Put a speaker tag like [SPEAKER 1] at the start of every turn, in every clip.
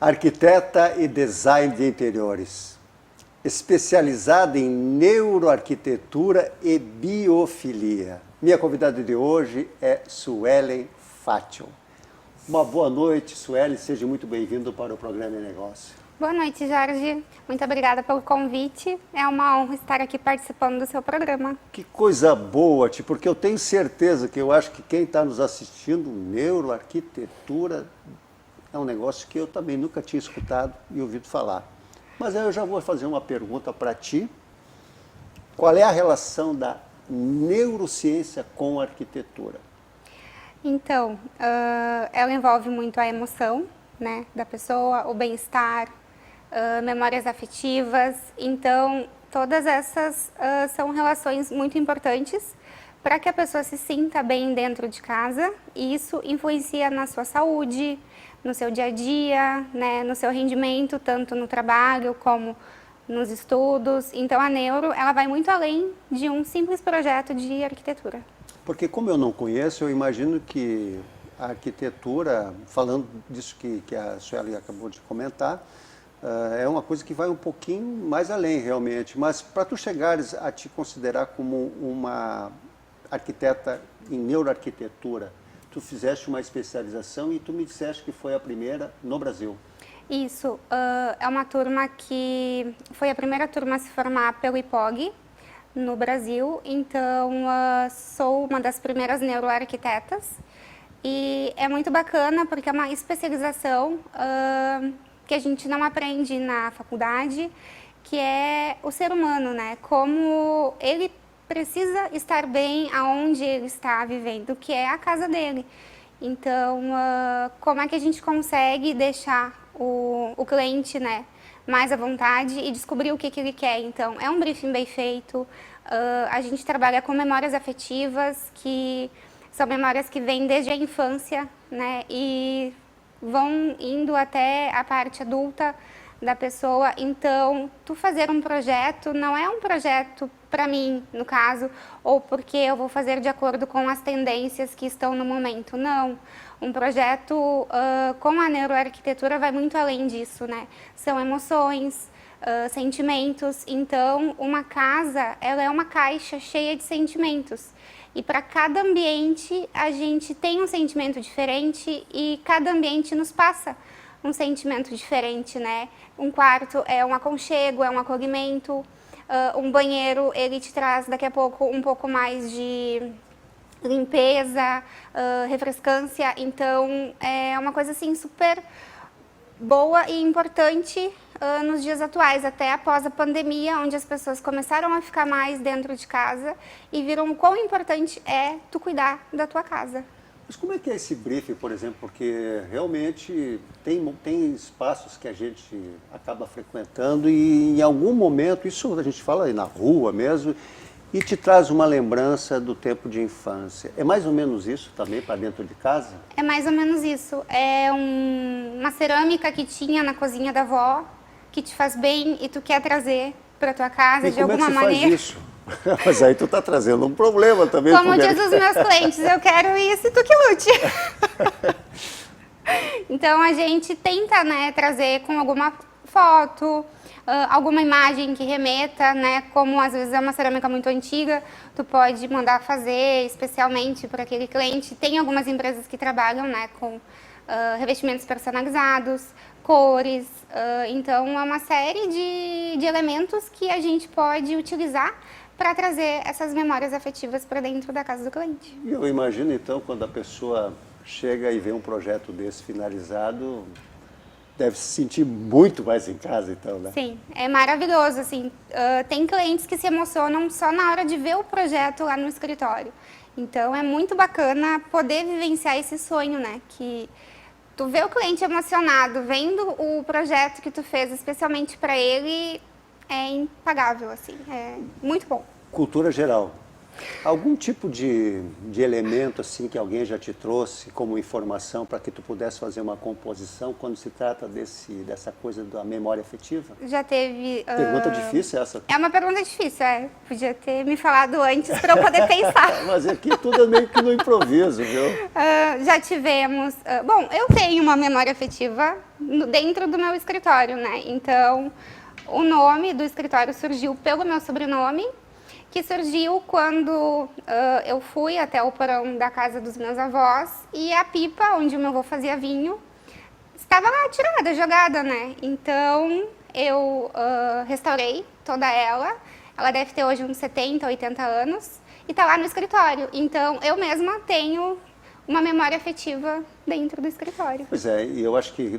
[SPEAKER 1] Arquiteta e design de interiores, especializada em neuroarquitetura e biofilia. Minha convidada de hoje é Suelen Fátio. Uma boa noite, Suelen, seja muito bem-vindo para o Programa em Negócio.
[SPEAKER 2] Boa noite, Jorge. Muito obrigada pelo convite. É uma honra estar aqui participando do seu programa.
[SPEAKER 1] Que coisa boa, porque eu tenho certeza que eu acho que quem está nos assistindo, neuroarquitetura, é um negócio que eu também nunca tinha escutado e ouvido falar. Mas aí eu já vou fazer uma pergunta para ti. Qual é a relação da neurociência com a arquitetura?
[SPEAKER 2] Então, ela envolve muito a emoção, né, da pessoa, o bem-estar, memórias afetivas. Então, todas essas são relações muito importantes para que a pessoa se sinta bem dentro de casa, e isso influencia na sua saúde, no seu dia a dia, né, no seu rendimento, tanto no trabalho como nos estudos. Então a neuro, ela vai muito além de um simples projeto de arquitetura.
[SPEAKER 1] Porque como eu não conheço, eu imagino que a arquitetura, falando disso que a Sueli acabou de comentar, é uma coisa que vai um pouquinho mais além realmente. Mas para tu chegares a te considerar como uma arquiteta em neuroarquitetura, tu fizeste uma especialização e tu me disseste que foi a primeira no Brasil.
[SPEAKER 2] Isso, é uma turma que foi a primeira turma a se formar pelo IPOG no Brasil. Então, sou uma das primeiras neuroarquitetas e é muito bacana porque é uma especialização que a gente não aprende na faculdade, que é o ser humano, né? Como ele precisa estar bem aonde ele está vivendo, que é a casa dele. Então, como é que a gente consegue deixar o cliente, né, mais à vontade e descobrir o que ele quer? Então, é um briefing bem feito. A gente trabalha com memórias afetivas, que são memórias que vêm desde a infância, né, e vão indo até a parte adulta da pessoa. Então, tu fazer um projeto não é um projeto para mim, no caso, ou porque eu vou fazer de acordo com as tendências que estão no momento. Não. Um projeto com a neuroarquitetura vai muito além disso, né? São emoções, sentimentos. Então, uma casa, ela é uma caixa cheia de sentimentos. E para cada ambiente, a gente tem um sentimento diferente e cada ambiente nos passa um sentimento diferente, né? Um quarto é um aconchego, é um acolhimento. Um banheiro, ele te traz daqui a pouco um pouco mais de limpeza, refrescância. Então, é uma coisa assim super boa e importante nos dias atuais, até após a pandemia, onde as pessoas começaram a ficar mais dentro de casa e viram o quão importante é tu cuidar da tua casa.
[SPEAKER 1] Mas como é que é esse briefing, por exemplo? Porque realmente tem espaços que a gente acaba frequentando e em algum momento, isso a gente fala aí na rua mesmo, e te traz uma lembrança do tempo de infância. É mais ou menos isso também para dentro de casa?
[SPEAKER 2] É mais ou menos isso. É uma cerâmica que tinha na cozinha da avó, que te faz bem e tu quer trazer para tua casa de alguma maneira.
[SPEAKER 1] Como é que se faz isso? Mas aí tu está trazendo um problema também.
[SPEAKER 2] Como diz os meus clientes, eu quero isso e tu que lute. Então a gente tenta, né, trazer com alguma foto, alguma imagem que remeta, né, como às vezes é uma cerâmica muito antiga, tu pode mandar fazer especialmente para aquele cliente. Tem algumas empresas que trabalham, né, com revestimentos personalizados, cores. Então é uma série de elementos que a gente pode utilizar para trazer essas memórias afetivas para dentro da casa do cliente.
[SPEAKER 1] E eu imagino, então, quando a pessoa chega e vê um projeto desse finalizado, deve se sentir muito mais em casa, então, né?
[SPEAKER 2] Sim, é maravilhoso, assim. Tem clientes que se emocionam só na hora de ver o projeto lá no escritório. Então, é muito bacana poder vivenciar esse sonho, né? Que tu vê o cliente emocionado, vendo o projeto que tu fez especialmente para ele, é impagável, assim. É muito bom.
[SPEAKER 1] Cultura geral. Algum tipo de elemento assim que alguém já te trouxe como informação para que tu pudesse fazer uma composição quando se trata dessa coisa da memória afetiva?
[SPEAKER 2] Já teve...
[SPEAKER 1] Pergunta difícil essa.
[SPEAKER 2] É uma pergunta difícil, Podia ter me falado antes para eu poder pensar.
[SPEAKER 1] Mas aqui tudo é meio que no improviso, viu?
[SPEAKER 2] Já tivemos... bom, eu tenho uma memória afetiva dentro do meu escritório, né? Então, o nome do escritório surgiu pelo meu sobrenome, que surgiu quando eu fui até o porão da casa dos meus avós e a pipa, onde o meu avô fazia vinho, estava lá tirada, jogada, né? Então, eu restaurei toda ela. Ela deve ter hoje uns 70, 80 anos e está lá no escritório. Então, eu mesma tenho uma memória afetiva dentro do escritório.
[SPEAKER 1] Pois é, e eu acho que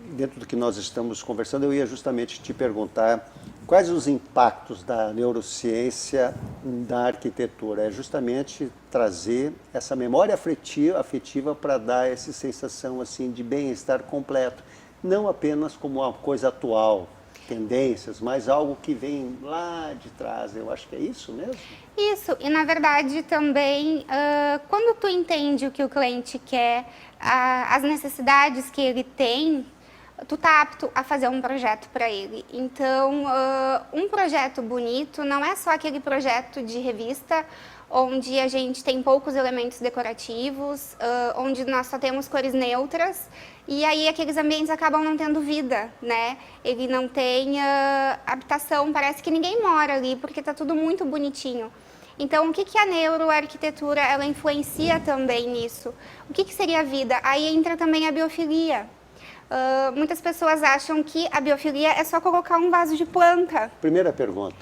[SPEAKER 1] dentro do que nós estamos conversando, eu ia justamente te perguntar quais os impactos da neurociência na arquitetura. É justamente trazer essa memória afetiva para dar essa sensação assim de bem-estar completo, não apenas como uma coisa atual, tendências, mas algo que vem lá de trás. Eu acho que é isso mesmo?
[SPEAKER 2] Isso, e na verdade também, quando tu entende o que o cliente quer, as necessidades que ele tem, tu tá apto a fazer um projeto para ele. Então, um projeto bonito não é só aquele projeto de revista onde a gente tem poucos elementos decorativos, onde nós só temos cores neutras, e aí aqueles ambientes acabam não tendo vida, né? Ele não tem habitação, parece que ninguém mora ali, porque tá tudo muito bonitinho. Então, o que a neuroarquitetura, ela influencia também nisso? O que seria a vida? Aí entra também a biofilia. Muitas pessoas acham que a biofilia é só colocar um vaso de planta.
[SPEAKER 1] Primeira pergunta,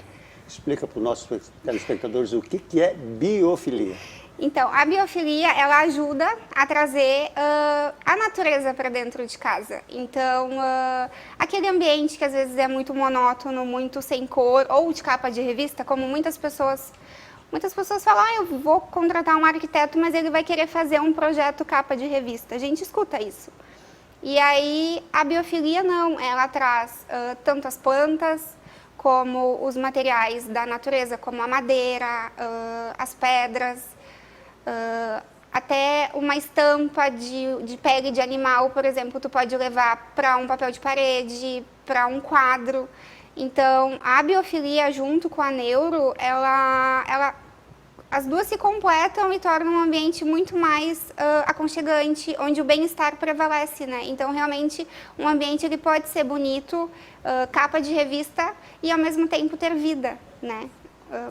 [SPEAKER 1] explica para os nossos telespectadores o que é biofilia.
[SPEAKER 2] Então, a biofilia, ela ajuda a trazer a natureza para dentro de casa. Então, aquele ambiente que às vezes é muito monótono, muito sem cor, ou de capa de revista, como muitas pessoas falam, eu vou contratar um arquiteto, mas ele vai querer fazer um projeto capa de revista. A gente escuta isso. E aí, a biofilia não, ela traz tanto as plantas, como os materiais da natureza, como a madeira, as pedras, até uma estampa de pele de animal, por exemplo, tu pode levar para um papel de parede, para um quadro. Então, a biofilia junto com a neuro, as duas se completam e tornam um ambiente muito mais aconchegante, onde o bem-estar prevalece, né? Então, realmente, um ambiente ele pode ser bonito, capa de revista e, ao mesmo tempo, ter vida, né?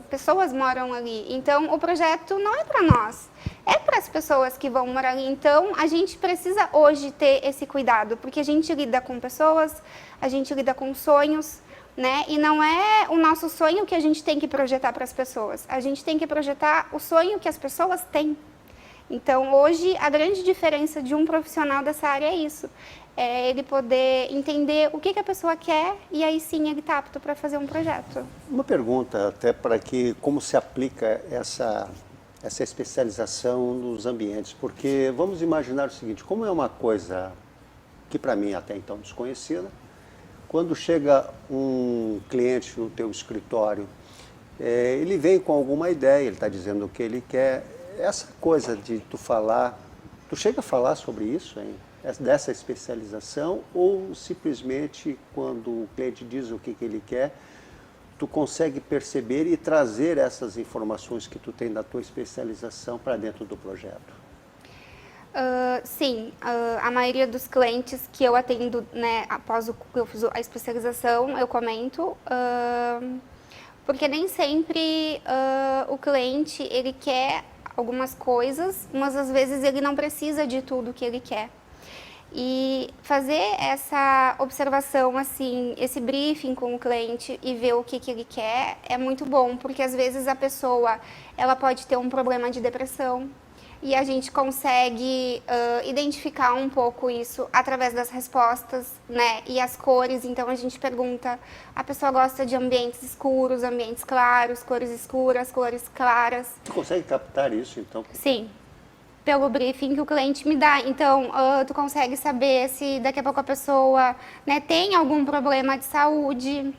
[SPEAKER 2] Pessoas moram ali. Então, o projeto não é para nós, é para as pessoas que vão morar ali. Então, a gente precisa hoje ter esse cuidado, porque a gente lida com pessoas, a gente lida com sonhos, né? E não é o nosso sonho que a gente tem que projetar para as pessoas. A gente tem que projetar o sonho que as pessoas têm. Então, hoje, a grande diferença de um profissional dessa área é isso. É ele poder entender o que a pessoa quer e aí sim ele está apto para fazer um projeto.
[SPEAKER 1] Uma pergunta até para que como se aplica essa especialização nos ambientes, porque vamos imaginar o seguinte, como é uma coisa que para mim até então desconhecida, quando chega um cliente no teu escritório, ele vem com alguma ideia, ele está dizendo o que ele quer. Essa coisa de tu falar, tu chega a falar sobre isso, hein? Dessa especialização, ou simplesmente quando o cliente diz o que ele quer, tu consegue perceber e trazer essas informações que tu tem da tua especialização para dentro do projeto?
[SPEAKER 2] Sim, a maioria dos clientes que eu atendo, né, após eu fiz a especialização, eu comento, porque nem sempre o cliente ele quer algumas coisas, mas às vezes ele não precisa de tudo que ele quer. E fazer essa observação, assim, esse briefing com o cliente e ver o que ele quer é muito bom, porque às vezes a pessoa ela pode ter um problema de depressão, e a gente consegue identificar um pouco isso através das respostas, né? E as cores, então a gente pergunta, a pessoa gosta de ambientes escuros, ambientes claros, cores escuras, cores claras.
[SPEAKER 1] Tu consegue captar isso, então?
[SPEAKER 2] Sim, pelo briefing que o cliente me dá. Então, tu consegue saber se daqui a pouco a pessoa, né, tem algum problema de saúde,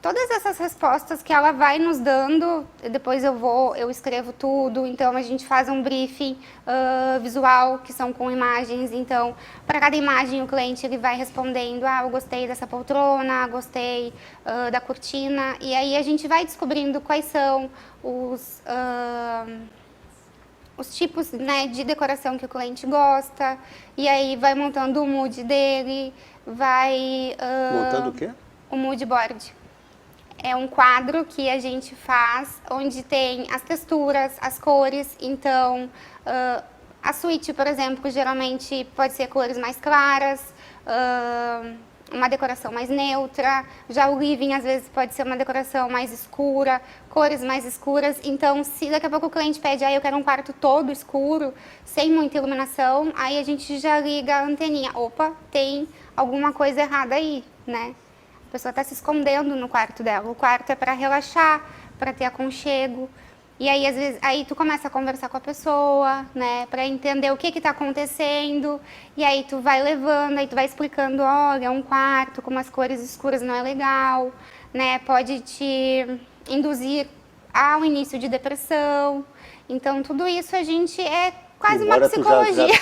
[SPEAKER 2] todas essas respostas que ela vai nos dando, depois eu escrevo tudo, então a gente faz um briefing visual, que são com imagens, então para cada imagem o cliente ele vai respondendo, eu gostei dessa poltrona, gostei da cortina, e aí a gente vai descobrindo quais são os tipos, né, de decoração que o cliente gosta, e aí vai montando o mood dele, vai...
[SPEAKER 1] Montando o quê?
[SPEAKER 2] O mood board. É um quadro que a gente faz, onde tem as texturas, as cores, então a suíte, por exemplo, geralmente pode ser cores mais claras, uma decoração mais neutra, já o living às vezes pode ser uma decoração mais escura, cores mais escuras, então se daqui a pouco o cliente pede, eu quero um quarto todo escuro, sem muita iluminação, aí a gente já liga a anteninha, opa, tem alguma coisa errada aí, né? A pessoa está se escondendo no quarto dela, o quarto é para relaxar, para ter aconchego. E aí, às vezes, aí tu começa a conversar com a pessoa, né, para entender o que está acontecendo, e aí tu vai levando, aí tu vai explicando, olha, um quarto com umas cores escuras não é legal, né, pode te induzir ao início de depressão. Então, tudo isso a gente é quase uma psicologia.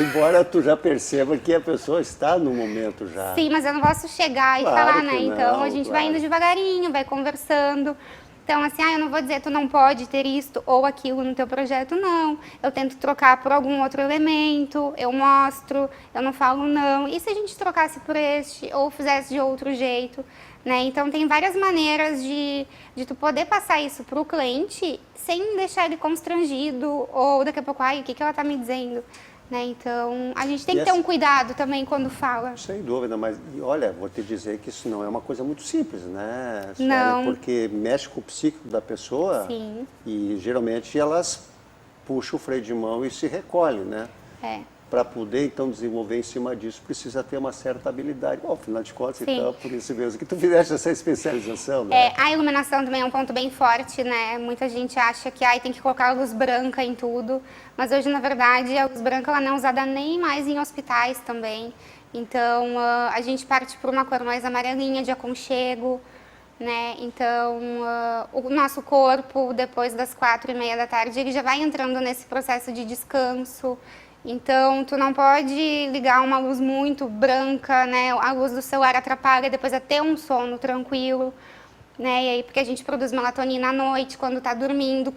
[SPEAKER 1] Embora tu já perceba que a pessoa está no momento já.
[SPEAKER 2] Sim, mas eu não posso chegar e falar, né, então a gente vai indo devagarinho, vai conversando. Então, assim, eu não vou dizer, tu não pode ter isto ou aquilo no teu projeto, não. Eu tento trocar por algum outro elemento, eu mostro, eu não falo não. E se a gente trocasse por este ou fizesse de outro jeito, né? Então, tem várias maneiras de tu poder passar isso para o cliente sem deixar ele constrangido ou daqui a pouco, o que ela está me dizendo? Né? Então, a gente tem que ter um cuidado também quando fala.
[SPEAKER 1] Sem dúvida, mas olha, vou te dizer que isso não é uma coisa muito simples, né?
[SPEAKER 2] Não.
[SPEAKER 1] Porque mexe com o psíquico da pessoa.
[SPEAKER 2] Sim.
[SPEAKER 1] E geralmente elas puxam o freio de mão e se recolhem, né? Para poder, então, desenvolver em cima disso, precisa ter uma certa habilidade. Bom, afinal de contas, então, por isso mesmo que tu fizeste essa especialização, né?
[SPEAKER 2] A iluminação também é um ponto bem forte, né? Muita gente acha que tem que colocar luz branca em tudo, mas hoje, na verdade, a luz branca ela não é usada nem mais em hospitais também. Então, a gente parte por uma cor mais amarelinha, de aconchego, né? Então, o nosso corpo, depois das 4:30 da tarde, ele já vai entrando nesse processo de descanso. Então, tu não pode ligar uma luz muito branca, né? A luz do celular atrapalha depois a ter um sono tranquilo, né? E aí, porque a gente produz melatonina à noite, quando tá dormindo,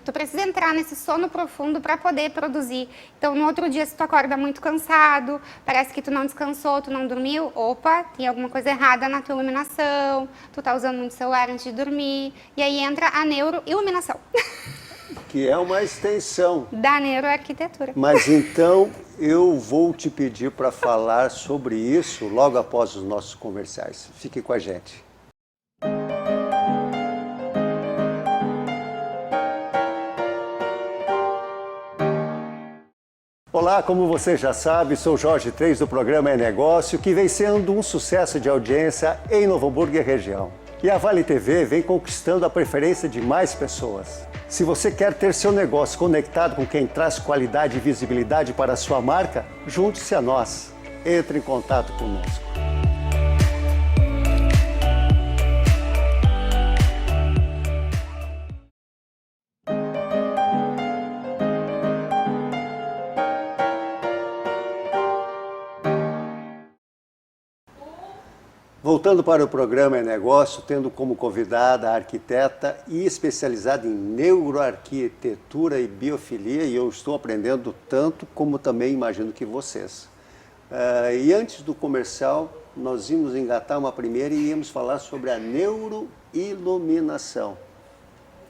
[SPEAKER 2] tu precisa entrar nesse sono profundo para poder produzir. Então, no outro dia, se tu acorda muito cansado, parece que tu não descansou, tu não dormiu, opa, tem alguma coisa errada na tua iluminação, tu tá usando muito celular antes de dormir, e aí entra a neuroiluminação.
[SPEAKER 1] Que é uma extensão
[SPEAKER 2] da neuroarquitetura.
[SPEAKER 1] Mas então eu vou te pedir para falar sobre isso logo após os nossos comerciais. Fique com a gente. Olá, como você já sabe, sou Jorge 3 do programa É Negócio, que vem sendo um sucesso de audiência em Novo Hamburgo e região. E a Vale TV vem conquistando a preferência de mais pessoas. Se você quer ter seu negócio conectado com quem traz qualidade e visibilidade para a sua marca, junte-se a nós. Entre em contato conosco. Voltando para o programa É Negócio, tendo como convidada a arquiteta e especializada em neuroarquitetura e biofilia, e eu estou aprendendo tanto como também imagino que vocês. E antes do comercial, nós íamos engatar uma primeira e íamos falar sobre a neuroiluminação.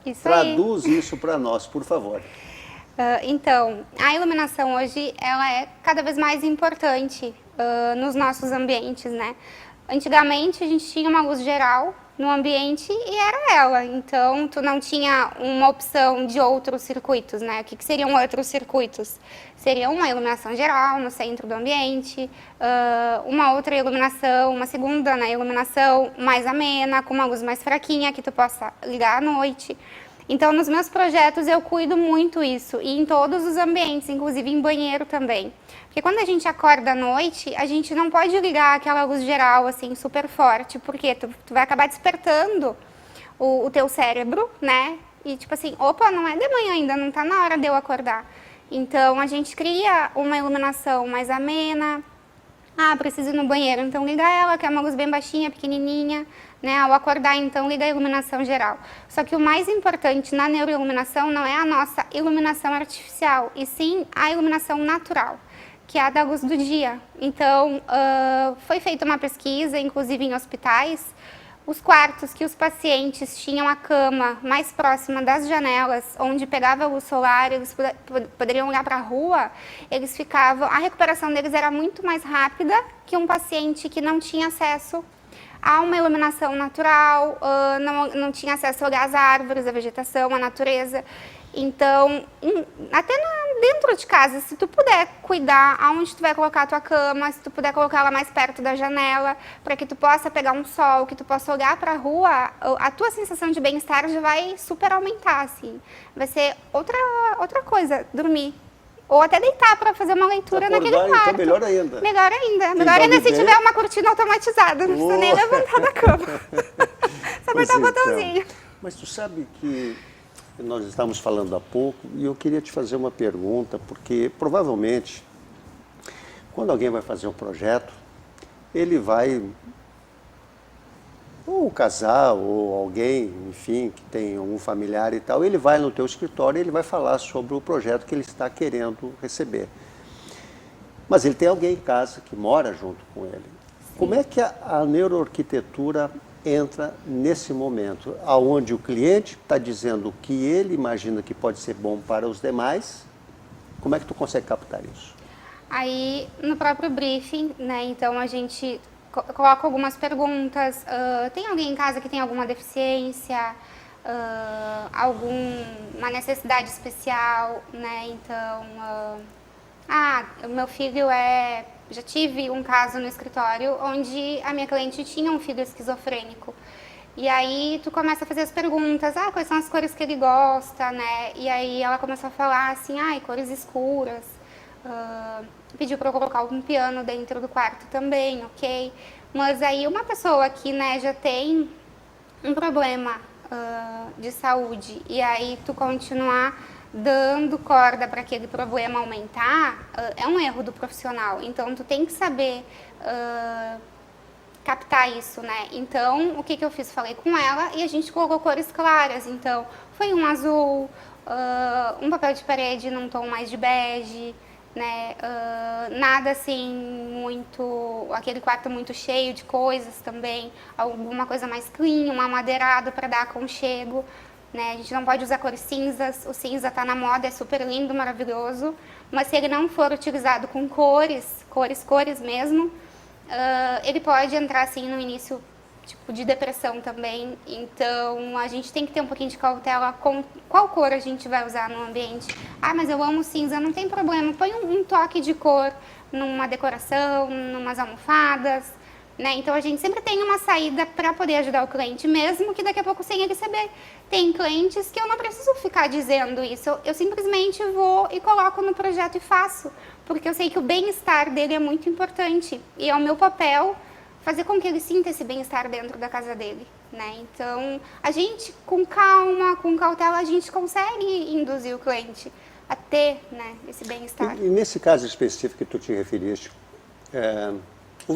[SPEAKER 2] Isso
[SPEAKER 1] Traduz isso para nós, por favor.
[SPEAKER 2] Então, a iluminação hoje ela é cada vez mais importante nos nossos ambientes, né? Antigamente a gente tinha uma luz geral no ambiente e era ela, então tu não tinha uma opção de outros circuitos, né? O que seriam outros circuitos? Seria uma iluminação geral no centro do ambiente, uma outra iluminação, uma segunda iluminação mais amena, com uma luz mais fraquinha que tu possa ligar à noite. Então, nos meus projetos eu cuido muito isso, e em todos os ambientes, inclusive em banheiro também. Porque quando a gente acorda à noite, a gente não pode ligar aquela luz geral, assim, super forte, porque tu vai acabar despertando o teu cérebro, né? E tipo assim, opa, não é de manhã ainda, não tá na hora de eu acordar. Então, a gente cria uma iluminação mais amena. Ah, preciso ir no banheiro, então liga ela, que é uma luz bem baixinha, pequenininha, né? Ao acordar, então, liga a iluminação geral. Só que o mais importante na neuroiluminação não é a nossa iluminação artificial, e sim a iluminação natural, que é a da luz do dia. Então, foi feita uma pesquisa, inclusive em hospitais, os quartos que os pacientes tinham a cama mais próxima das janelas, onde pegava a luz solar, eles poderiam olhar para a rua, eles ficavam, a recuperação deles era muito mais rápida que um paciente que não tinha acesso a uma iluminação natural, não tinha acesso a olhar as árvores, a vegetação, a natureza. Então, até dentro de casa, se tu puder cuidar aonde tu vai colocar a tua cama, se tu puder colocar ela mais perto da janela, para que tu possa pegar um sol, que tu possa olhar para a rua, a tua sensação de bem-estar já vai super aumentar, assim. Vai ser outra coisa, dormir. Ou até deitar para fazer uma leitura naquele quarto.
[SPEAKER 1] Então melhor ainda.
[SPEAKER 2] Melhor ainda. Melhor ainda se tiver uma cortina automatizada, não precisa nem levantar da cama. Só apertar o botãozinho.
[SPEAKER 1] Mas tu sabe que nós estávamos falando há pouco e eu queria te fazer uma pergunta, porque provavelmente, quando alguém vai fazer um projeto, ele vai, ou o casal, ou alguém, enfim, que tem algum familiar e tal, ele vai no teu escritório e ele vai falar sobre o projeto que ele está querendo receber. Mas ele tem alguém em casa que mora junto com ele. Sim. Como é que a neuroarquitetura entra nesse momento, onde o cliente está dizendo o que ele imagina que pode ser bom para os demais? Como é que tu consegue captar isso?
[SPEAKER 2] Aí, no próprio briefing, né, então a gente coloca algumas perguntas. Tem alguém em casa que tem alguma deficiência, alguma necessidade especial, né? Então, o meu filho já tive um caso no escritório onde a minha cliente tinha um filho esquizofrênico. E aí tu começa a fazer as perguntas, quais são as cores que ele gosta, né? E aí ela começou a falar assim, cores escuras. Pediu para eu colocar um piano dentro do quarto também, ok? Mas aí uma pessoa que, né, já tem um problema de saúde e aí tu continuar dando corda para aquele problema aumentar, é um erro do profissional. Então, tu tem que saber captar isso, né? Então, o que eu fiz? Falei com ela e a gente colocou cores claras. Então, foi um azul, um papel de parede num tom mais de bege, né? Nada assim muito, aquele quarto muito cheio de coisas também, alguma coisa mais clean, um amadeirado para dar aconchego, né? A gente não pode usar cores cinzas, o cinza está na moda, é super lindo, maravilhoso, mas se ele não for utilizado com cores mesmo, ele pode entrar assim no início tipo de depressão também. Então a gente tem que ter um pouquinho de cautela com qual cor a gente vai usar no ambiente. Mas eu amo cinza, não tem problema, põe um toque de cor numa decoração, numas almofadas, né? Então a gente sempre tem uma saída para poder ajudar o cliente, mesmo que daqui a pouco sem ele saber. Tem clientes que eu não preciso ficar dizendo isso, eu simplesmente vou e coloco no projeto e faço, porque eu sei que o bem-estar dele é muito importante e é o meu papel fazer com que ele sinta esse bem-estar dentro da casa dele, né? Então, a gente, com calma, com cautela, a gente consegue induzir o cliente a ter, né, esse bem-estar.
[SPEAKER 1] E nesse caso específico que tu te referiste,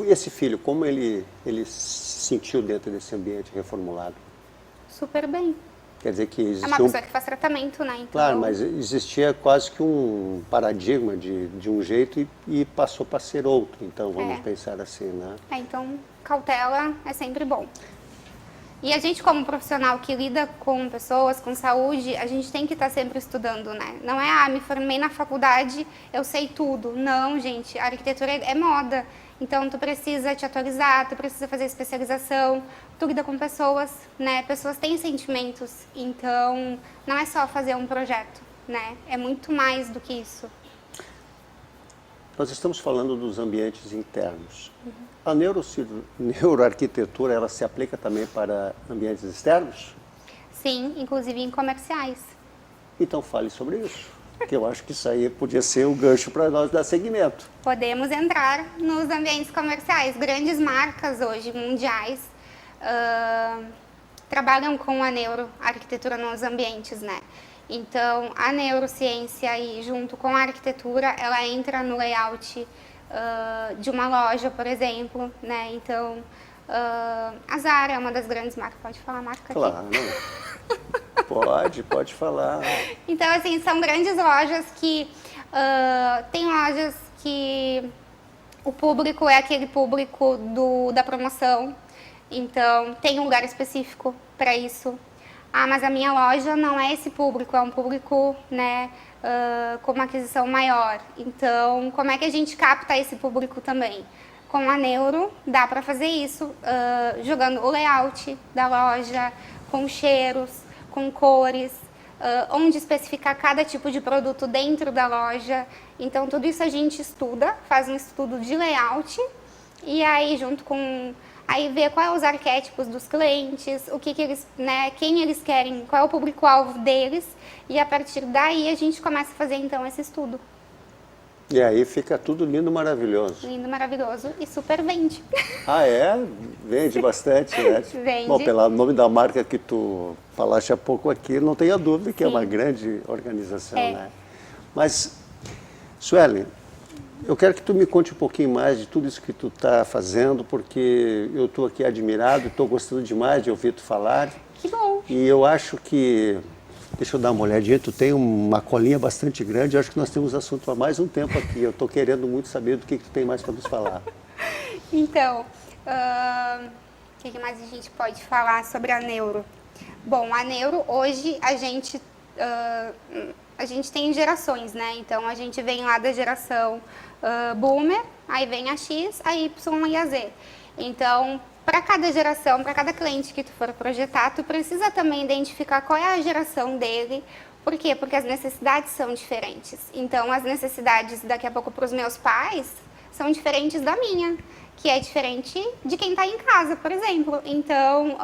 [SPEAKER 1] esse filho, como ele se sentiu dentro desse ambiente reformulado?
[SPEAKER 2] Super bem.
[SPEAKER 1] Quer dizer que existia
[SPEAKER 2] uma pessoa que faz tratamento, né? Então...
[SPEAKER 1] Claro, mas existia quase que um paradigma de um jeito e passou para ser outro. Então, vamos pensar assim, né?
[SPEAKER 2] Então, cautela é sempre bom. E a gente, como profissional que lida com pessoas, com saúde, a gente tem que estar sempre estudando, né? Não é, me formei na faculdade, eu sei tudo. Não, gente, a arquitetura é moda. Então, tu precisa te atualizar, tu precisa fazer especialização, tu lida com pessoas, né? Pessoas têm sentimentos, então não é só fazer um projeto, né? É muito mais do que isso.
[SPEAKER 1] Nós estamos falando dos ambientes internos. A neuroarquitetura, ela se aplica também para ambientes externos?
[SPEAKER 2] Sim, inclusive em comerciais.
[SPEAKER 1] Então fale sobre isso, que eu acho que isso aí podia ser o gancho para nós dar segmento.
[SPEAKER 2] Podemos entrar nos ambientes comerciais. Grandes marcas hoje, mundiais, trabalham com a neuroarquitetura nos ambientes, né? Então, a neurociência aí, junto com a arquitetura, ela entra no layout de uma loja, por exemplo, né? Então, a Zara é uma das grandes marcas. Pode falar a marca aqui?
[SPEAKER 1] Claro. Pode falar.
[SPEAKER 2] Então, assim, são grandes lojas que... tem lojas que o público é aquele público da promoção. Então, tem um lugar específico para isso. Ah, mas a minha loja não é esse público, é um público, né, com uma aquisição maior. Então, como é que a gente capta esse público também? Com a Neuro, dá para fazer isso, jogando o layout da loja, com cheiros, com cores, onde especificar cada tipo de produto dentro da loja. Então, tudo isso a gente estuda, faz um estudo de layout e aí, junto com... Aí ver quais os arquétipos dos clientes, o que eles, né, quem eles querem, qual é o público-alvo deles, e a partir daí a gente começa a fazer então esse estudo.
[SPEAKER 1] E aí fica tudo lindo, maravilhoso.
[SPEAKER 2] Lindo, maravilhoso e super vende.
[SPEAKER 1] Ah, é? Vende bastante, né?
[SPEAKER 2] Vende.
[SPEAKER 1] Bom, pelo nome da marca que tu falaste há pouco aqui, não tenha dúvida que
[SPEAKER 2] Sim.
[SPEAKER 1] é uma grande organização, né? Mas, Sueli, eu quero que tu me conte um pouquinho mais de tudo isso que tu está fazendo, porque eu estou aqui admirado, estou gostando demais de ouvir tu falar.
[SPEAKER 2] Que bom.
[SPEAKER 1] E eu acho que, deixa eu dar uma olhadinha, tu tem uma colinha bastante grande, eu acho que nós temos assunto há mais um tempo aqui. Eu estou querendo muito saber do que tu tem mais para nos falar.
[SPEAKER 2] Então, o que mais a gente pode falar sobre a Neuro? Bom, a Neuro, hoje, a gente tem gerações, né? Então, a gente vem lá da geração Boomer, aí vem a X, a Y e a Z. Então, para cada geração, para cada cliente que tu for projetar, tu precisa também identificar qual é a geração dele. Por quê? Porque as necessidades são diferentes. Então, as necessidades, daqui a pouco, para os meus pais, são diferentes da minha, que é diferente de quem está em casa, por exemplo. Então,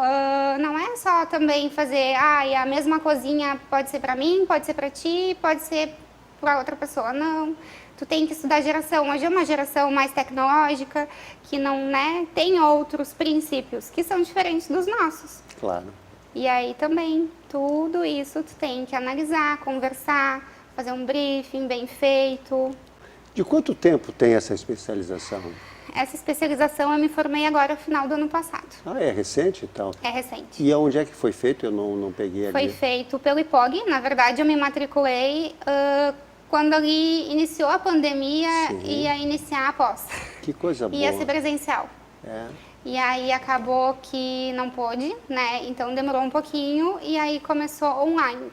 [SPEAKER 2] não é só também fazer, a mesma cozinha pode ser para mim, pode ser para ti, pode ser para outra pessoa. Não, tu tem que estudar geração. Hoje é uma geração mais tecnológica, que não, né, tem outros princípios que são diferentes dos nossos.
[SPEAKER 1] Claro.
[SPEAKER 2] E aí também, tudo isso tu tem que analisar, conversar, fazer um briefing bem feito.
[SPEAKER 1] De quanto tempo tem essa especialização?
[SPEAKER 2] Essa especialização eu me formei agora no final do ano passado.
[SPEAKER 1] Ah, é recente então?
[SPEAKER 2] É recente.
[SPEAKER 1] E aonde é que foi feito? Eu não peguei ali.
[SPEAKER 2] Foi feito pelo IPOG. Na verdade, eu me matriculei quando ali iniciou a pandemia.
[SPEAKER 1] Sim.
[SPEAKER 2] Ia iniciar a pós.
[SPEAKER 1] Que coisa boa.
[SPEAKER 2] Ia ser presencial.
[SPEAKER 1] É.
[SPEAKER 2] E aí acabou que não pôde, né? Então demorou um pouquinho e aí começou online.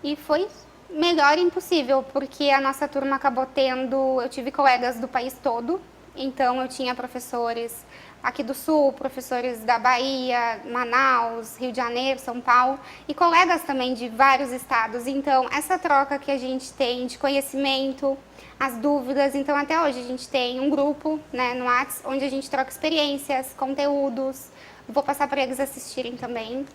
[SPEAKER 2] E foi melhor impossível, porque a nossa turma acabou tendo... Eu tive colegas do país todo, então eu tinha professores aqui do Sul, professores da Bahia, Manaus, Rio de Janeiro, São Paulo, e colegas também de vários estados. Então, essa troca que a gente tem de conhecimento, as dúvidas, então até hoje a gente tem um grupo, né, no WhatsApp, onde a gente troca experiências, conteúdos. Vou passar para eles assistirem também.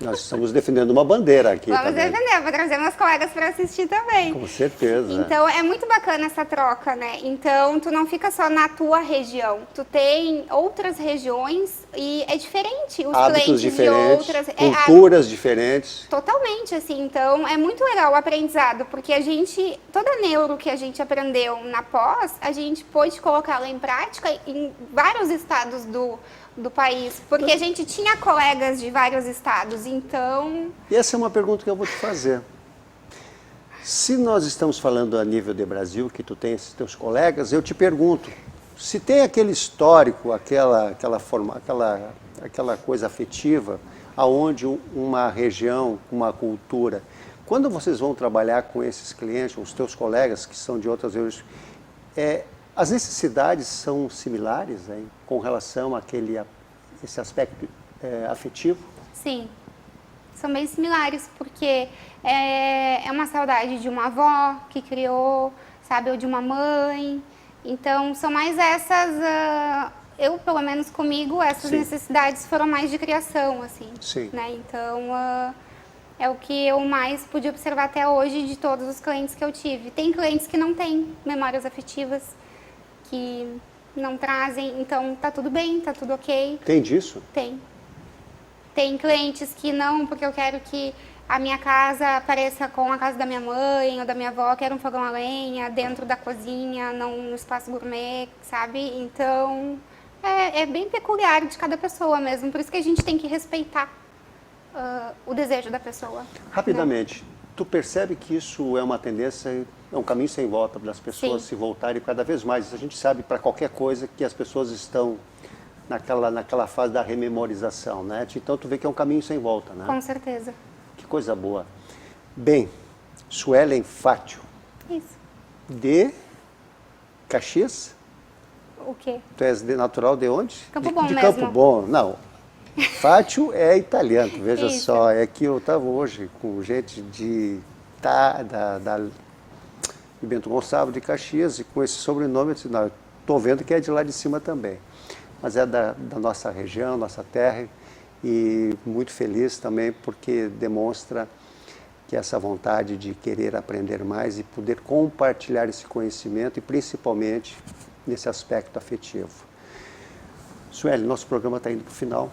[SPEAKER 1] Nós estamos defendendo uma bandeira aqui.
[SPEAKER 2] Vamos
[SPEAKER 1] também.
[SPEAKER 2] defender, vou trazer meus colegas para assistir também.
[SPEAKER 1] Com certeza.
[SPEAKER 2] Então, é muito bacana essa troca, né? Então, tu não fica só na tua região. Tu tem outras regiões e é diferente. Os
[SPEAKER 1] Hábitos
[SPEAKER 2] clientes
[SPEAKER 1] diferentes,
[SPEAKER 2] de outras...
[SPEAKER 1] culturas diferentes.
[SPEAKER 2] Totalmente, assim. Então, é muito legal o aprendizado, porque a gente... Toda neuro que a gente aprendeu na pós, a gente pôde colocá-la em prática em vários estados do país, porque a gente tinha colegas de vários estados, então...
[SPEAKER 1] E essa é uma pergunta que eu vou te fazer. Se nós estamos falando a nível de Brasil, que tu tem esses teus colegas, eu te pergunto, se tem aquele histórico, aquela coisa afetiva, aonde uma região, uma cultura, quando vocês vão trabalhar com esses clientes, os teus colegas que são de outras regiões, as necessidades são similares com relação esse aspecto afetivo?
[SPEAKER 2] Sim, são bem similares, porque é uma saudade de uma avó que criou, sabe, ou de uma mãe. Então, são mais eu, pelo menos comigo, essas
[SPEAKER 1] Sim.
[SPEAKER 2] necessidades foram mais de criação, assim.
[SPEAKER 1] Sim.
[SPEAKER 2] Né? Então, é o que eu mais pude observar até hoje de todos os clientes que eu tive. Tem clientes que não têm memórias afetivas, que não trazem, então tá tudo bem, tá tudo ok.
[SPEAKER 1] Tem disso?
[SPEAKER 2] Tem. Tem clientes que não, porque eu quero que a minha casa pareça com a casa da minha mãe ou da minha avó, quero um fogão a lenha dentro da cozinha, não no espaço gourmet, sabe? Então, é bem peculiar de cada pessoa mesmo, por isso que a gente tem que respeitar o desejo da pessoa.
[SPEAKER 1] Rapidamente, tu percebe que isso é uma tendência, é um caminho sem volta para as pessoas
[SPEAKER 2] Sim.
[SPEAKER 1] se voltarem cada vez mais. A gente sabe para qualquer coisa que as pessoas estão naquela fase da rememorização, né? Então tu vê que é um caminho sem volta, né?
[SPEAKER 2] Com certeza.
[SPEAKER 1] Que coisa boa. Bem, Suelen Fátio,
[SPEAKER 2] Isso.
[SPEAKER 1] de Caxias?
[SPEAKER 2] O quê?
[SPEAKER 1] Tu és natural de onde?
[SPEAKER 2] Campo Bom
[SPEAKER 1] de
[SPEAKER 2] mesmo.
[SPEAKER 1] Campo Bom, não. Fátio é italiano, veja
[SPEAKER 2] Isso.
[SPEAKER 1] só. É que eu estava hoje com gente de Bento Gonçalves, de Caxias, e com esse sobrenome eu disse, não, estou vendo que é de lá de cima também. Mas é da nossa região, nossa terra, e muito feliz também porque demonstra que essa vontade de querer aprender mais e poder compartilhar esse conhecimento, e principalmente nesse aspecto afetivo. Sueli, nosso programa está indo para o final.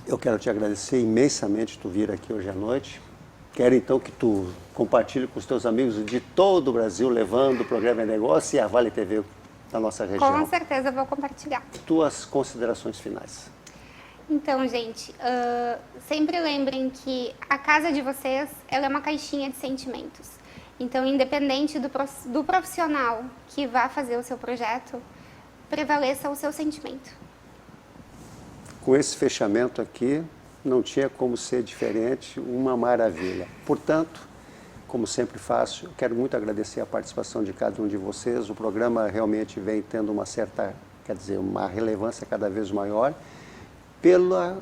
[SPEAKER 1] Eu quero te agradecer imensamente tu vir aqui hoje à noite. Quero então que tu compartilhe com os teus amigos de todo o Brasil, levando o programa É Negócio e a Vale TV na nossa região.
[SPEAKER 2] Com certeza eu vou compartilhar.
[SPEAKER 1] Tuas considerações finais.
[SPEAKER 2] Então, gente, sempre lembrem que a casa de vocês, ela é uma caixinha de sentimentos. Então, independente do profissional que vá fazer o seu projeto, prevaleça o seu sentimento.
[SPEAKER 1] Com esse fechamento aqui, não tinha como ser diferente, uma maravilha. Portanto, como sempre faço, eu quero muito agradecer a participação de cada um de vocês. O programa realmente vem tendo uma certa, uma relevância cada vez maior, pela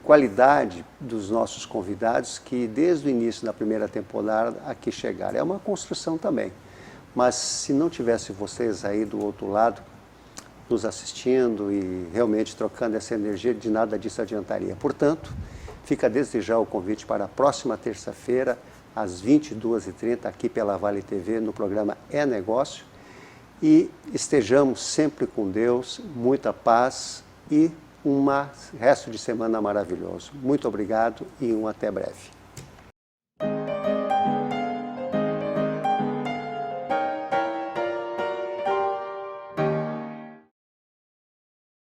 [SPEAKER 1] qualidade dos nossos convidados que desde o início da primeira temporada aqui chegaram. É uma construção também, mas se não tivesse vocês aí do outro lado, nos assistindo e realmente trocando essa energia, de nada disso adiantaria. Portanto, fica desde já o convite para a próxima terça-feira, às 22h30, aqui pela Vale TV, no programa É Negócio. E estejamos sempre com Deus, muita paz e um resto de semana maravilhoso. Muito obrigado e até breve.